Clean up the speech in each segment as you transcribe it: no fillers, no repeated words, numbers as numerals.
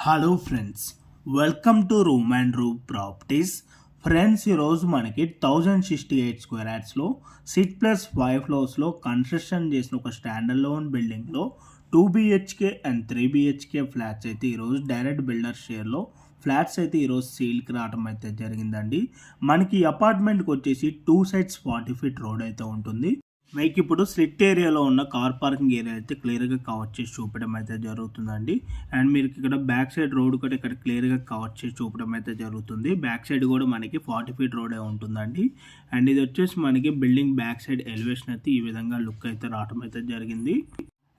Hello friends, welcome to room and room properties. Friends, ఈరోజు మనకి 1068 square యార్డ్స్లో 6+5 ఫ్లోర్స్లో construction చేసిన ఒక స్టాండర్డ్ లోన్ బిల్డింగ్లో 2 BHK అండ్ 3 BHK ఫ్లాట్స్ అయితే ఈరోజు డైరెక్ట్ బిల్డర్ షేర్లో ఫ్లాట్స్ అయితే ఈరోజు సేల్కి రావడం అయితే జరిగిందండి. మనకి ఈ అపార్ట్మెంట్కి వచ్చేసి 2 సైడ్స్ 40 ఫీట్ రోడ్ అయితే ఉంటుంది. మీకు ఇప్పుడు స్లిట్ ఏరియాలో ఉన్న కార్ పార్కింగ్ ఏరియా అయితే క్లియర్గా కవర్ చేసి చూపడం అయితే జరుగుతుందండి. అండ్ మీరు ఇక్కడ బ్యాక్ సైడ్ రోడ్ కూడా ఇక్కడ క్లియర్గా కవర్ చేసి చూపడం అయితే జరుగుతుంది. బ్యాక్ సైడ్ కూడా మనకి 40 ఫీట్ రోడే ఉంటుందండి. అండ్ ఇది వచ్చేసి మనకి బిల్డింగ్ బ్యాక్ సైడ్ ఎలివేషన్ అయితే ఈ విధంగా లుక్ అయితే రావడం అయితే జరిగింది.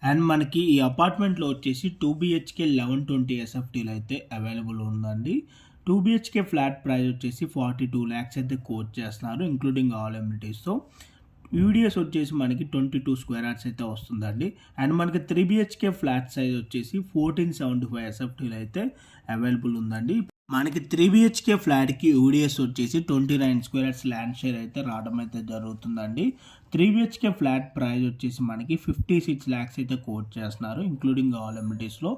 అండ్ మనకి ఈ అపార్ట్మెంట్లో వచ్చేసి 2 BHK 1120 SFTలు అయితే అవైలబుల్ ఉందండి. 2 BHK ఫ్లాట్ ప్రైస్ వచ్చేసి 42 lakhs అయితే కోట్ చేస్తున్నారు, ఇంక్లూడింగ్ ఆల్ ఎమ్యూనిటీస్తో. యూడిఎస్ వచ్చేసి మనకి 22 స్క్వేర్ యార్డ్స్ అయితే వస్తుందండి. అండ్ మనకి 3 BHK ఫ్లాట్ సైజ్ వచ్చేసి 1475 SFTలు అయితే అవైలబుల్ ఉందండి. మనకి 3 BHK ఫ్లాట్కి యూడిఎస్ వచ్చేసి 29 స్క్వేర్ యార్డ్స్ ల్యాండ్ షేర్ అయితే రావడం అయితే జరుగుతుందండి. 3 BHK ఫ్లాట్ ప్రైస్ వచ్చేసి మనకి 56 lakhs అయితే కోట్ చేస్తున్నారు, ఇంక్లూడింగ్ ఆల్ ఎమ్యూనిటీస్లో.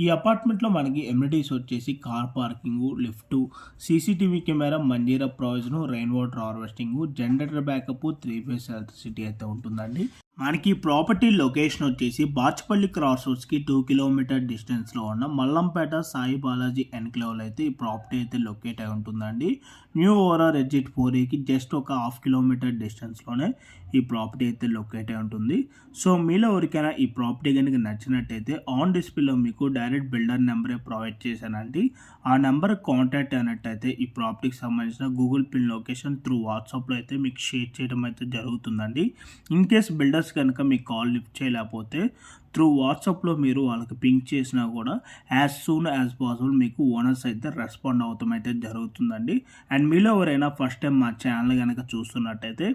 ఈ అపార్ట్మెంట్లో మనకి ఎమ్యూనిటీస్ వచ్చేసి car parking, lift, CCTV camera, Manjeera provision, rain water harvesting, generator backup, 3 phase electricity అయితే ఉంటుందండి. మనకి ప్రాపర్టీ లొకేషన్ వచ్చేసి బాచ్పల్లి క్రాస్ రోడ్స్కి 2 కిలోమీటర్ డిస్టెన్స్లో ఉన్న మల్లంపేట సాయి బాలాజీ ఎన్క్లేవ్లో అయితే ఈ ప్రాపర్టీ అయితే లొకేట్ అయి ఉంటుందండి. న్యూ ఓవరాల్ ఎగ్జిట్ 4Aకి జస్ట్ ఒక 1/2 కిలోమీటర్ డిస్టెన్స్లోనే ఈ ప్రాపర్టీ అయితే లొకేట్ అయి ఉంటుంది. సో మీలో ఎవరికైనా ఈ ప్రాపర్టీ కనుక నచ్చినట్టయితే ఆన్ డిస్ప్లేలో మీకు డైరెక్ట్ బిల్డర్ నెంబరే ప్రొవైడ్ చేశానండి. ఆ నెంబర్ కాంటాక్ట్ అయినట్టయితే ఈ ప్రాపర్టీకి సంబంధించిన గూగుల్ పిన్ లొకేషన్ త్రూ వాట్సాప్లో అయితే మీకు షేర్ చేయడం అయితే జరుగుతుందండి. ఇన్ కేస్ బిల్డర్స్ కనుక మీ కాల్ లిఫ్ట్ చేయలేకపోతే త్రూ వాట్సాప్లో మీరు వాళ్ళకి పింక్ చేసినా కూడా యాజ్ సూన్ యాజ్ పాసిబుల్ మీకు ఓనర్స్ అయితే రెస్పాండ్ అవుతాం అయితే జరుగుతుందండి. అండ్ మీలో ఎవరైనా ఫస్ట్ టైం మా ఛానల్ కనుక చూస్తున్నట్టయితే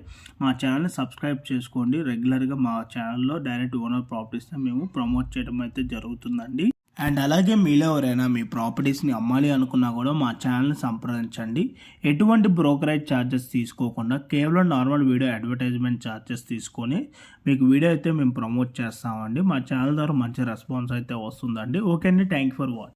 మా ఛానల్ని సబ్స్క్రైబ్ చేసుకోండి. రెగ్యులర్గా మా ఛానల్లో డైరెక్ట్ ఓనర్ ప్రాపర్టీస్ని మేము ప్రమోట్ చేయడం అయితే జరుగుతుందండి. అండ్ అలాగే మీలో ఎవరైనా మీ ప్రాపర్టీస్ని అమ్మాలి అనుకున్నా కూడా మా ఛానల్ని సంప్రదించండి. ఎటువంటి బ్రోకరేజ్ ఛార్జెస్ తీసుకోకుండా కేవలం నార్మల్ వీడియో అడ్వర్టైజ్మెంట్ ఛార్జెస్ తీసుకొని మీకు వీడియో అయితే మేము ప్రమోట్ చేస్తామండి. మా ఛానల్ ద్వారా మంచి రెస్పాన్స్ అయితే వస్తుందండి. ఓకే అండి, థ్యాంక్ యూ ఫర్ వాచింగ్.